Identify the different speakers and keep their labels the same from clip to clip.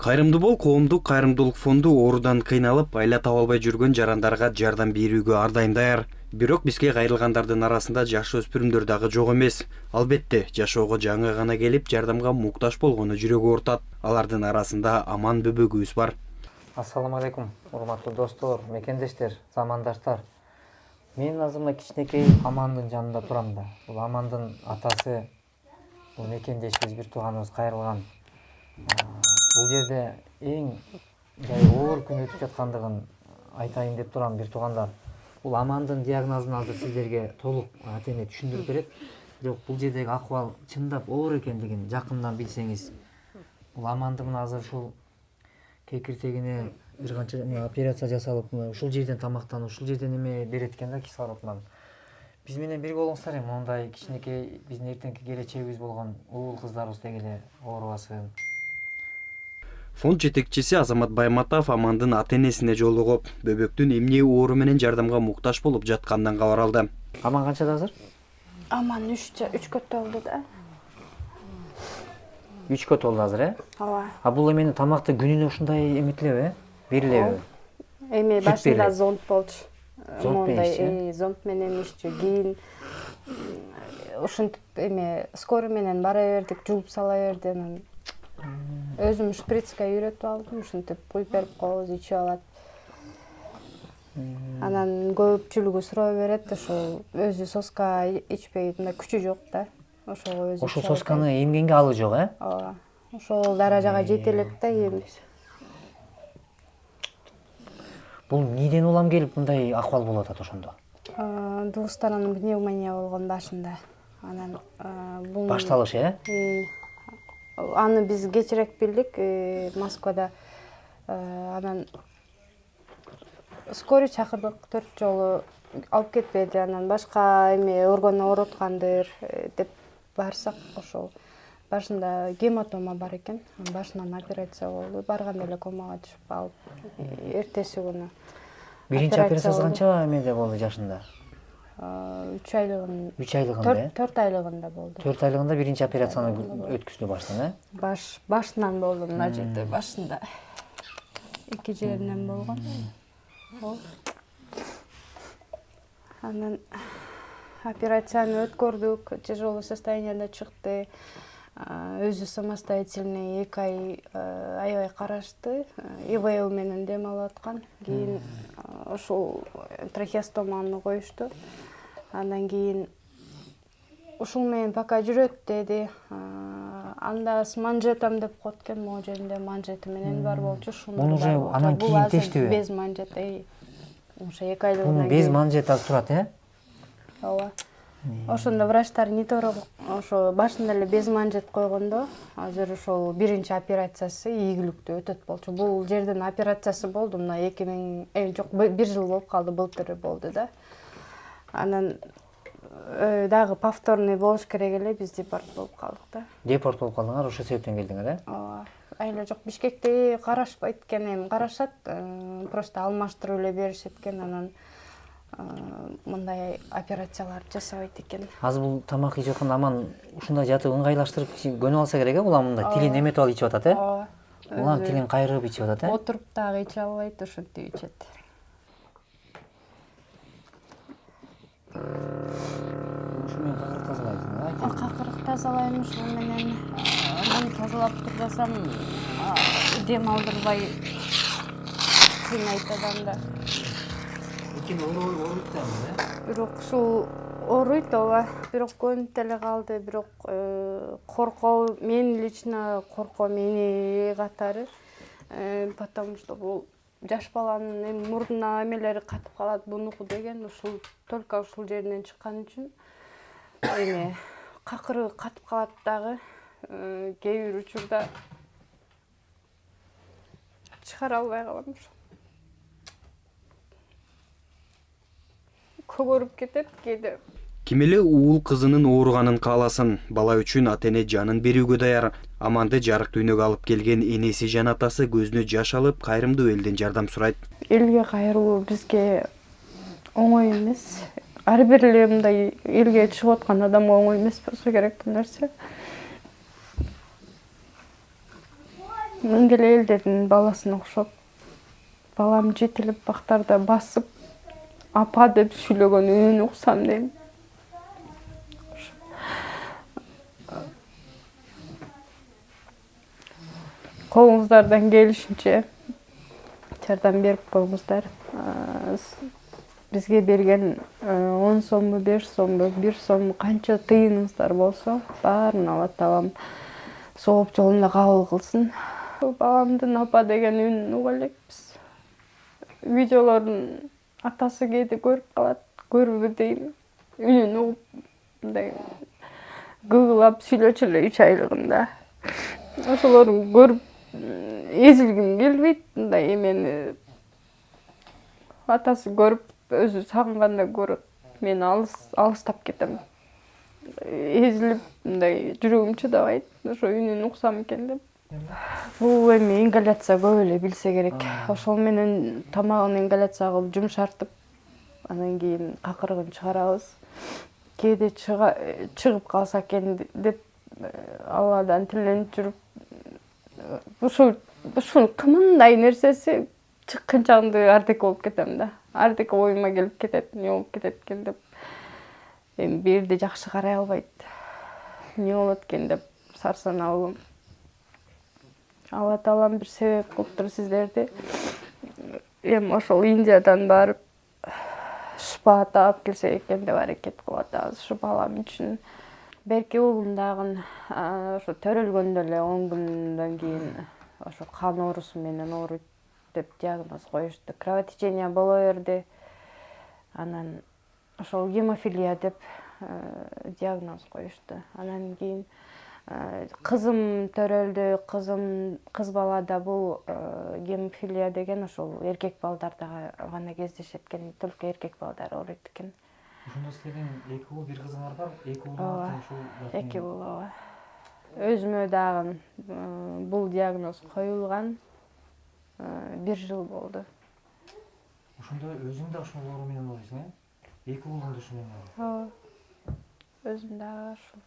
Speaker 1: Кайрымды бол коомдук кайрымдуулук фонду оорудан кыйналып, айла таба албай жүргөн жарандарга жардам берүүгө ар дайым даяр. Бирок бизге кайрылгандардын арасында жаш өспүрүмдөр дагы жок эмес. Албетте, жашоого жаңы гана келип, жардамга муктаж болгону жүрөгү оортат. Алардын арасында Аман бөбөгүбүз бар.
Speaker 2: Ассаламу алейкум, урматтуу достор, мекендештер, замандаштар. Мен азыр мына кичинекей Амандын жанында турам да. Бул Амандын атасы, бул мекендешибиз, бир тууганыбыз кайрылган. Бул жерде эң жай оор күн өтүп жаткандыгын айтайын деп турам, бир туугандар. Бул Амандын диагнозун азыр сиздерге толук ата-эне түшүндүрүп берет. Бирок бул жердеги акыбал чындап оор экендигин жакындан билсеңиз. Бул Амандын азыр ушул кекиртегине бир канча операция жасалып, ушул жерден тамактанып, ушул жерден эме берет экен да, кислород менен. Биз менен бирге болуңуздар эми, мондай кичинекей биздин эртеңки келечегибиз болгон уул кыздарыбыз деги эле оорубасын.
Speaker 1: Фонд жетекчиси Азамат Байматов Амандын ата-энесине жолугуп, бөбөктүн эмне оору менен жардамга муктаж болуп жатканынан кабар алды.
Speaker 2: Аман канчада азыр?
Speaker 3: Аман 3 толду да.
Speaker 2: 3 толду азыр,
Speaker 3: Ооба.
Speaker 2: А бул эмени тамакты күнүнө ушундай эметилеби? Берилеби?
Speaker 3: Эми башында зонд болчу.
Speaker 2: Зонд менен
Speaker 3: зонд менен ишчү. Кийин ушинтип эме скорый менен бара бердик, жууп сала берди. Анан өзүм шприцке үйрөтүп алдым, ушинтип куюп берип коебуз, ичип алат. Анан көпчүлүгү суроо берет, ошол өзү соска ичпей, мындай күчү жок да. Ошого өзү.
Speaker 2: Ошол сосканы эмгенге алы жок,
Speaker 3: Ооба. Ошол даражага жете элек да эми.
Speaker 2: Бул эмнеден улам келип мындай акыбал болуп атат ошондо?
Speaker 3: Двусторонний пневмония болгон башында. Анан бул
Speaker 2: Башталыш,
Speaker 3: аны биз кечирээк билдик, Москвада. Анан скорый чакырдык, 4 жолу алып кетпеди. Анан башка эме орган ооруткандыр деп барсак, ошол башында гематома бар экен. Башынан операция болду. Барганда эле комага түшүп алып, эртеси күнү.
Speaker 2: Биринчи операциясы канча эмеде болду жашында?
Speaker 3: 3 айлыгында.
Speaker 2: 3 айлыгында,
Speaker 3: 4 айлыгында болду.
Speaker 2: 4 айлыгында биринчи операцияны өткөздү баштан,
Speaker 3: Башынан болду, мына жерде башында. 2 жеринен болгон. Анан операцияны өткөрдүк, тяжелый состояниеда чыкты. Өзү самостоятельный 2 ай аябай карашты. ИВЛ менен дем алып аткан. Кийин ушул трахеостоманы коюшту. Андан кийин ушул менен пока жүрөт деди. Анда с манжетом деп коет экен, могу жеринде манжети менен бар болчу.
Speaker 2: Муну уже анан кийин тештиби?
Speaker 3: Без манжет. Ошо 2 айлыгынан
Speaker 2: кийин. Без манжет азыр турат,
Speaker 3: Ооба. Ошондо врачтар не торо ошо башында эле без манжет койгондо, азыр ошол биринчи операциясы ийгиликтүү өтөт болчу. Бул жерден операциясы болду, мына 2000 жок, 1 жыл болуп калды, былтыр болду да. Анан дагы повторный болуш керек эле, биз депорт болуп калдык да.
Speaker 2: Депорт болуп калдыңар, ошол себептен келдиңер,
Speaker 3: Ооба. Айла жок, Бишкекте карашпайт экен, эми карашат, просто алмаштырып эле беришет экен, анан мындай операциялар жасабайт экен.
Speaker 2: Азыр бул тамак ичип атканда Аман ушундай жатып ыңгайлаштырып көнүп алса керек, Улам мындай тилин эметип алып ичип атат,
Speaker 3: Ооба.
Speaker 2: Улам тилин кайрып ичип атат,
Speaker 3: Отуруп дагы иче албайт, ошентип ичет.
Speaker 2: Ушу менен какырык тазалайсың,
Speaker 3: Какырык тазалайм, ушул менен муну тазалап турсам дем алдырбай кыйнайт адамды. Бирок ушул ооруйт, ооба. Бирок көнүп эле калды, бирок коркоо, мен лично корком эне катары. Потому что бул жаш баланын эми мурдуна эмелери катып калат, бунуку деген ушул только ушул жеринен чыккан үчүн эме какырыгы катып калат дагы. Кээ бир учурда чыгара албай калам. Көгөрүп кетет кээде.
Speaker 1: Ким эле уул кызынын ооруганын кааласын, бала үчүн ата-эне жанын берүүгө даяр. Аманды жарык дүйнөгө алып келген энеси жана атасы көзүнө жаш алып, кайрымдуу элден жардам сурайт.
Speaker 3: Элге кайрылуу бизге оңой эмес. Ар бир эле мындай элге чыгып аткан адам оңой эмес болсо керек бул нерсе. мыңгеле элдердин баласына окшоп балам жетелеп бактарда басып апа деп сүйлөгөн үнүн уксам дейм. Колуңуздардан келишинче жардам берип коюңуздар. Бизге берген 10 сомбу, 5 сомбу, 1 сом канча тыйыныңыздар болсо, баарын Алла таалам сооп жолунда кабыл кылсын. Баламдын апа деген үнүн уга элекпиз. Видеолорун атасы кээде көрүп калат, көрбү дейм. Үнүн угуп, мындай гыгылап сүйлөчү эле 3 айлыгында. Ошолорун көрүп эзилгим келбейт. Мындай эмени атасы көрүп, өзү сагынганда көрөт. Мен алыстап кетем. Эзилип, мындай жүрөгүм чыдабайт. Ошо үнүн уксам экен деп. Бул эми ингаляция көп эле билсе керек. Ошол менен тамагын ингаляция кылып жумшартып, анан кийин какырыгын чыгарабыз. Кээде чыгып калса экен деп Алладан тиленип жүрүп, ушул кымындай нерсеси чыкканчагында ардек болуп кетем да. Ардек оюма келип кетет, эмне болуп кетет экен деп. Эми бирди жакшы карай албайт. Эмне болот экен деп сарсанабылым. Алла таалам бир себеп кылыптыр сиздерди. Эми ошол Индиядан барып шифа таап келсек экен деп аракет кылып атабыз ушу балам үчүн. Берки уулум дагы ошо төрөлгөндө эле 10 күндөн кийин ошо кан оорусу менен ооруйт деп диагноз коюшту. Кровотечение боло берди. Анан ошол гемофилия деп диагноз коюшту. Анан кийин кызым төрөлдү. Кыз балада бул гемофилия деген ошол эркек балдарда гана кездешет экен. Только эркек балдар ооруйт экен.
Speaker 2: Ошондо силердин 2 уул, 1 кызыңар бар. 2 уулуңар тең ушул
Speaker 3: 2 уул, ооба. Өзүмө дагы бул диагноз коюлган 1 жыл болду.
Speaker 2: Ошондо өзүң да ушул оору менен ооруйсуң, 2 уулуң да ушу менен ооруйт.
Speaker 3: Ооба. Өзүм дагы ушул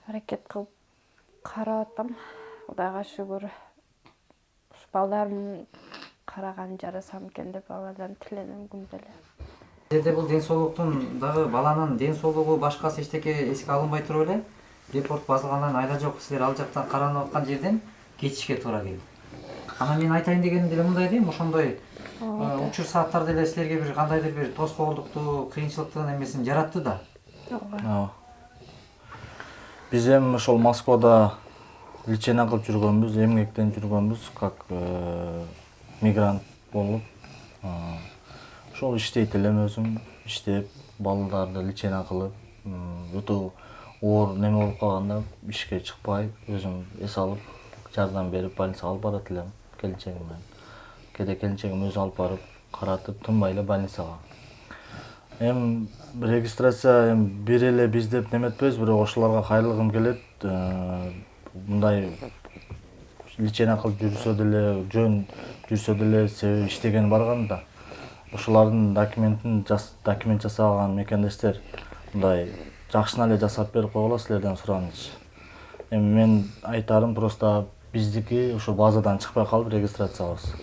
Speaker 3: аракет кылып карап атам. Кудайга шүгүр. Ушу балдарым караган жарасам экен деп Алладан тиленем күндө эле.
Speaker 2: Жерде бул ден соолуктун дагы баланын ден соолугу башкасы эчтеке эске алынбай туруп эле репорт базылгандан айда жок силер ал жактан каранып аткан жерден кетишке туура келди. Анан мен айтайын дегеним деле мындай дейм, ошондой учур сааттар деле силерге бир кандайдыр бир тоскоолдукту, кыйынчылыктын эмесин жаратты да.
Speaker 3: Ооба.
Speaker 4: Биз эми ошол Москвада лечение кылып жүргөнбүз, эмгектен жүргөнбүз, как мигрант болуп. Ошол иштейт элем өзүм, иштеп, балдарды лечение кылып, өтө оор неме болуп калганда ишке чыкпай, өзүм эс алып, жардам берип, больницага алып барат элем келинчегим менен. Кээде келинчегим өзү алып барып, каратып, тынбай эле больницага. Эми регистрация бир эле биз деп неметпейбиз, бирок ошолорго кайрылгым келет. Мындай лечение кылып жүрсө деле, жөн жүрсө деле, себеби иштеген барганда ошолордун документ жасаган мекендештер мындай жакшына эле жасап берип койгула силерден сураныч. Эми мен айтарым просто биздики ошо базадан чыкпай калды регистрациябыз.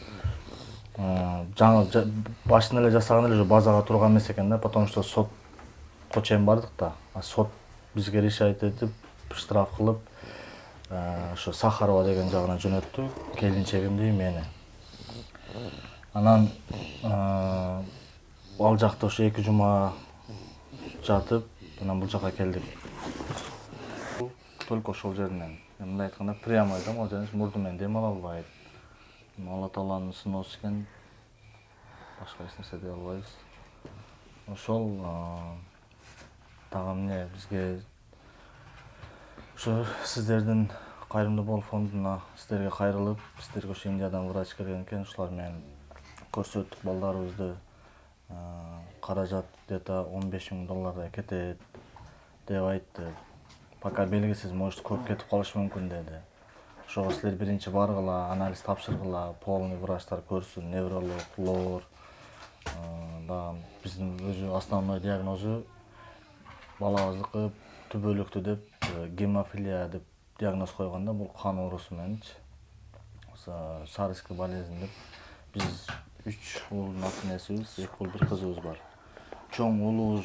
Speaker 4: Жаңы башын эле жасаган эле базага турган эмес экен да, потому что сотко чейин бардык да. Сот бизге решать этип, штраф кылып, ошо Сахарова деген жагына жөнөттү, келинчегимди, мени. Анан ал жакта ошо 2 жума жатып, анан бул жака келдик. Только ошол жеринен. Мындай айтканда, прямо айтам, ал жерден мурду менен дем ала албайт. Алла тааланын сыноосу экен, башка эч нерсе дей албайбыз. Ошол дагы эмне бизге ошо сиздердин Кайрымдуу Болуп фондуна сиздерге кайрылып, сиздерге ошо Индиядан врач келген экен, ушулар менен көрсөттүк балдарыбызды. Каражат где-то $15,000 кетет деп айтты. Пока белгисиз, может көп кетип калышы мүмкүн деди. Ошого силер биринчи баргыла, анализ тапшыргыла, полный врачтар көрсүн, невролог, лор. Дагы биздин өзү основной диагнозу балабыздыкы түбөлүктүү деп гемофилия деп диагноз койгондо, бул кан оорусу мененчи. сарыский болезнь деп. Биз 3 уулдун ата энесибиз, 2 уул 1 кызыбыз бар. Чоң уулубуз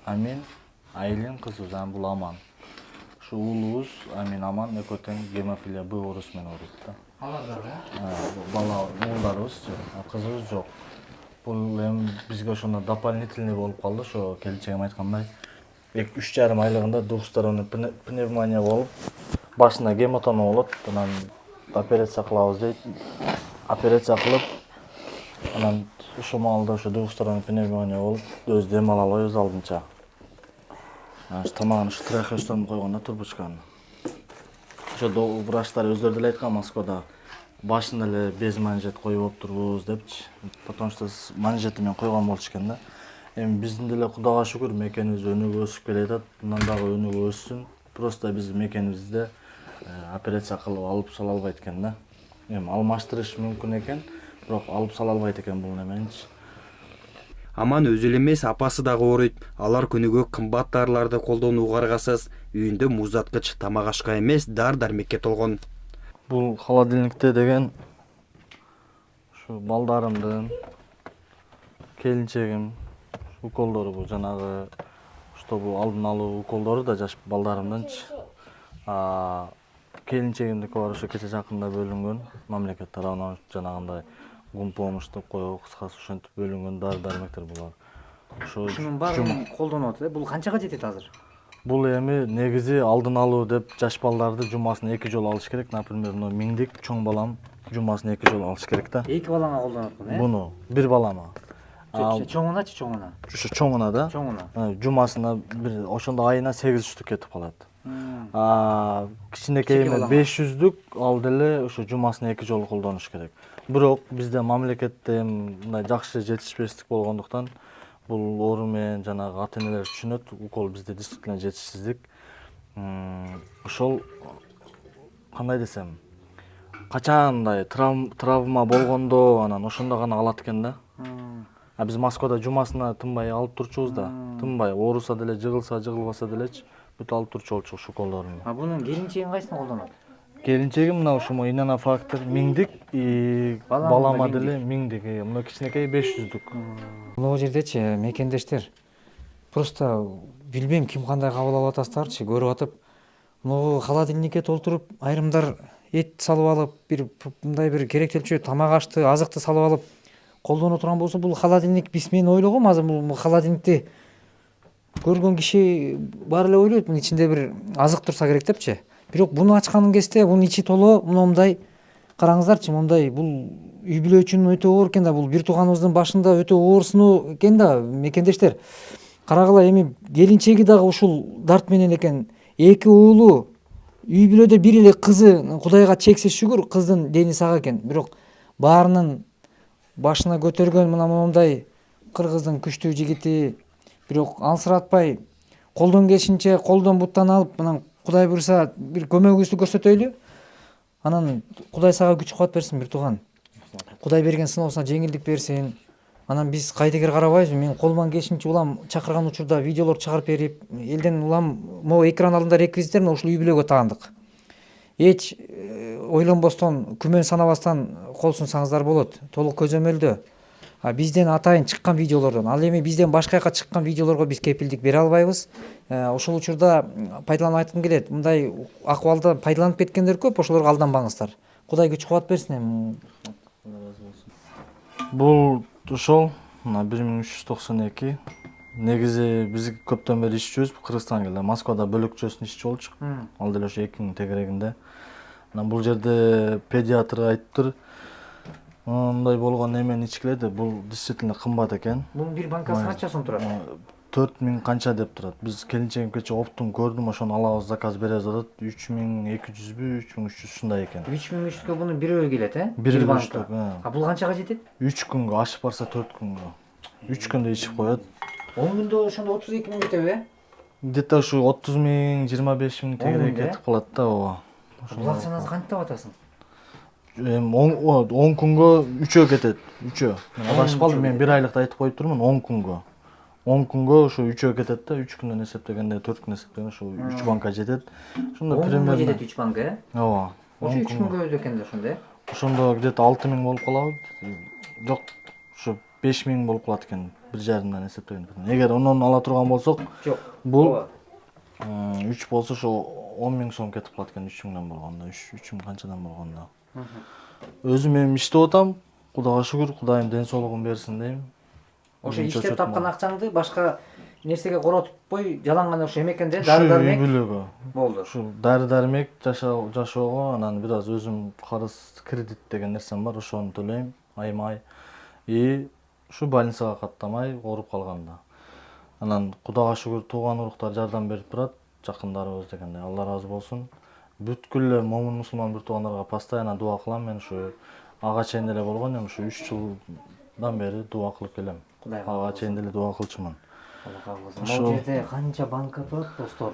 Speaker 4: Амин, Айлин кызыбыз, бул Аман. Ушу уулубуз Амин, Аман экөө тең гемофилия Б оорусу менен ооруйт да.
Speaker 2: Алар да.
Speaker 4: Бала уулдарыбыз, кызыбыз жок. Бул эми бизге ошондо дополнительный болуп калды, ошо келинчегим айткандай. 3,5 айлыгында двухсторонний пневмония болуп, башында гематома болот, анан операция кылабыз дейт. Операция кылып, анан ушул маалда ошо двухсторонний пневмония болуп, өзү дем ала албайбыз алдынча. Тамагын ушу трахеостомду койгон да, турбучканы. Ошо врачтар өздөрү деле айткан Москвада башында эле без манжет коюп турбуз депчи. Потому что манжети менен койгон болчу экен да. Эми биздин деле Кудайга шүгүр мекенибиз өнүгүп өсүп келатат. Мындан дагы өнүгүп өссүн. Просто биз мекенибизде операция кылып алып сала албайт экен да. Эми алмаштырыш мүмкүн экен, бирок алып сала албайт экен бул неменичи.
Speaker 1: Аман өзү эле эмес, апасы дагы ооруйт. Алар күнүгө кымбат дарыларды колдонууга аргасыз, үйүндө муздаткыч, тамак ашка эмес, дар-дармекке толгон.
Speaker 4: Бул холодильникте деген ушу балдарымдын, келинчегим уколдору, бул жанагы что бул алдын алуу уколдору да жаш балдарымдынчы. Келинчегимдики бар, ошо кече жакында бөлүнгөн, мамлекет тарабынан жанагындай гумпомощь деп коебу, кыскасы ошентип бөлүнгөн дары-дармектер булар.
Speaker 2: Ушунун баарын колдонуп атат. Бул канчага жетет азыр?
Speaker 4: Бул эми негизи алдын алуу деп жаш балдарды жумасына 2 жолу алыш керек. Например, миңдик чоң балам жумасына 2 жолу алыш керек да.
Speaker 2: 2 балаңа колдонот бул,
Speaker 4: Буну бир балама.
Speaker 2: Чоңуначы, чоңуна.
Speaker 4: Ушу чоңуна да.
Speaker 2: Чоңуна.
Speaker 4: Жумасына бир, ошондо айына 8 штук кетип калат. Кичинекейине 500дүк, ал деле ошо жумасына 2 жолу колдонуш керек. Бирок бизде мамлекетте мындай жакшы жетишпестик болгондуктан бул оору менен жанагы ата энелер түшүнөт, укол бизде действительно жетишсиздик. Ошол кандай десем, качандай травма болгондо анан ошондо гана алат экен да. Биз Москвада жумасына тынбай алып турчубуз да. Тынбай ооруса деле, жыгылса, жыгылбаса делечи бүт алып турчу болчу ушул уколдорду.
Speaker 2: Бунун келинчегин кайсысын колдонот?
Speaker 4: Келинчегим мына ушул инанофактор миңдик, балама деле миңдик, мына кичинекей 500дүк.
Speaker 2: Могу жердечи мекендештер просто билбейм ким кандай кабыл алып атасыздарчы, көрүп атып, могу холодильникке толтуруп, айрымдар эт салып алып, бир мындай бир керектелчү тамак ашты, азыкты салып алып колдоно турган болсо, бул холодильник мен ойлогом азыр бул холодильникти көргөн киши баары эле ойлойт, мунун ичинде бир азык турса керек депчи. Бирок буну ачканын кезде бунун ичи толо мындай, караңыздарчы, мындай бул үй бүлө үчүн өтө оор экен да, бул бир тууганыбыздын башында өтө оорсуну экен да, мекендештер. Карагыла, эми келинчеги дагы ушул дарт менен экен. 2 уулу үй бүлөдө бир эле кызы, Кудайга чексиз шүгүр, кыздын дени сак экен. Бирок баарынын башына көтөргөн мындай кыргыздын күчтүү жигити, бирок алсыратпай, колдон келишинче колдон буттан алып, анан Кудай буйрса бир көмөгүбүздү көрсөтөйлү. Анан Кудай сага күч кубат берсин, бир тууган. Кудай берген сыноосуна жеңилдик берсин. Анан биз кайдыгер карабайбыз. Мен колуман келишинче улам чакырган учурда видеолор чыгарып берип, элден улам могу экран алдында реквизиттерин ушул үй бүлөгө таандык. Эч ойлонбостон, күмөн санабастан кол сунсаңыздар болот. Толук көзөмөлдө. Бизден атайын чыккан видеолордон, ал эми бизден башка жака чыккан видеолорго биз кепилдик бере албайбыз. Ошол учурда пайдаланып айткым келет. Мындай акыбалда пайдаланып кеткендер көп, ошолорго алданбаңыздар. Кудай күч кубат берсин эми.
Speaker 4: Бул ошол 1392. Негизи биз көптөн бери ишчүбүз, Кыргызстан келе. Москвада бөлөкчөсүн ишчи болчук. Ал деле ошо 2000 тегерегинде. Бул жерде педиатр айтыптыр. Мындай болгон эмени ичкиле деп, бул действительно кымбат экен.
Speaker 2: Бунун бир банкасы канча сом турат?
Speaker 4: 4000 канча деп турат. Биз келинчегим кече оптун көрдүм, ошону алабыз, заказ беребиз деп атат. 3200бү, 3300 ушундай экен.
Speaker 2: 3300гө бунун бирөө келет,
Speaker 4: Бир банка.
Speaker 2: Бул канчага жетет?
Speaker 4: 3 күнгө, ашып барса 4 күнгө. 3 күндө ичип коет.
Speaker 2: 10 күндө ошондо 32 миң кетеби?
Speaker 4: Где-то ушу 30 миң, 25 миң тегерек кетип калат да, ооба.
Speaker 2: Бул акчаны кантип атасың?
Speaker 4: 10 күнгө 3 кетет, 3. Адашып калдым, мен 1 айлыкты айтып коюп турмун, 10 күнгө. 10 күнгө ошо 3 кетет да, 3 күндөн эсептегенде 4 күн эсептегенде ошо 3 банка жетет. Ошондо примерно
Speaker 2: жетет 3 банка,
Speaker 4: ооба.
Speaker 2: Ошо 3 күнгө экен да ошондо.
Speaker 4: ошондо где то 6000 болуп калабы. Жок, ушу 5000 болуп калат экен 1,5 эсептегенде. Эгер онон ала турган болсок,
Speaker 2: Жок.
Speaker 4: бул 3 болсо ошо 10 000 сом кетип калат экен 3 000 болгондо, 3 000 канчадан болгондо. Өзүм эми иштеп атам. Кудайга шүгүр, Кудайым ден соолугун берсин дейм.
Speaker 2: Ошо иштеп тапкан акчаңды башка нерсеге коротпой, жалаң гана ошо эмекенде дары
Speaker 4: үй
Speaker 2: дармек
Speaker 4: бүлөгө.
Speaker 2: болду.
Speaker 4: Ушу дары дармек жашоого, анан бир аз өзүм карыз кредит деген нерсем бар, ошону төлөйм айма-ай. И ушу больницага каттамай ооруп калганда. Анан Кудайга шүгүр тууган уруктар жардам берип турат, жакындарыбыз дегенде. Алла разы болсун. Бүткүл эле момун мусулман бир туугандарга постоянно дуа кылам. Мен ушу ага чейин деле болгон эми ушу 3 жылдан бери дуа кылып келем.
Speaker 2: Кудайга
Speaker 4: Ага чейин деле дуа кылчумун.
Speaker 2: Бул жерде канча банка турат, достор?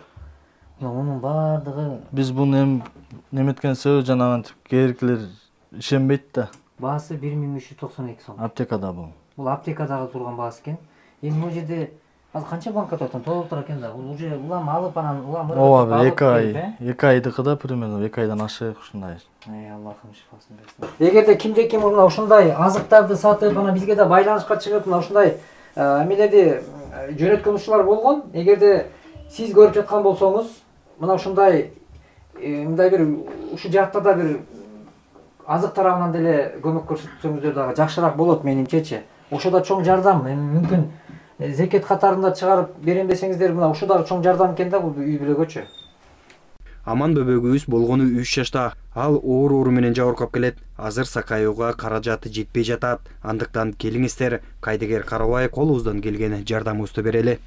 Speaker 2: Мунун баардыгы
Speaker 4: Биз буну эми неметкен себеби жанагынтип кээркилер ишенбейт да.
Speaker 2: баасы 1392 сом.
Speaker 4: Аптекада бул.
Speaker 2: Бул аптекадагы турган баасы экен. Эми бул жерде азыр канча банка турат? Толуктура экен да. Бул уже улам алып анан улам
Speaker 4: Ооба бир 2 айдыкыда примерно 2 айдан ашык ушундай.
Speaker 2: Аллахым шифасын берсин. Эгерде кимде-ким мына ушундай азыктарды сатып, анан бизге да байланышка чыгып, мына ушундай эмелерди жөнөткөн ушулар болгон. Эгерде сиз көрүп жаткан болсоңуз, мына ушундай мындай бир ушу жакта да бир азык тарабынан деле көмөк көрсөтсөңүздөр дагы жакшыраак болот менимчечи. Ошо да чоң жардам. Эми мүмкүн зекет катарында чыгарып берем десеңиздер, мына ушул дагы чоң жардам экен да бул үй бүлөгөчү.
Speaker 1: Аман бөбөгүбүз болгону 3 жашта. Ал оору менен жабыркап келет. Азыр сакаюуга каражаты жетпей жатат. Андыктан келиңиздер, кайдыгер карабай колубуздан келген жардамыбызды берели.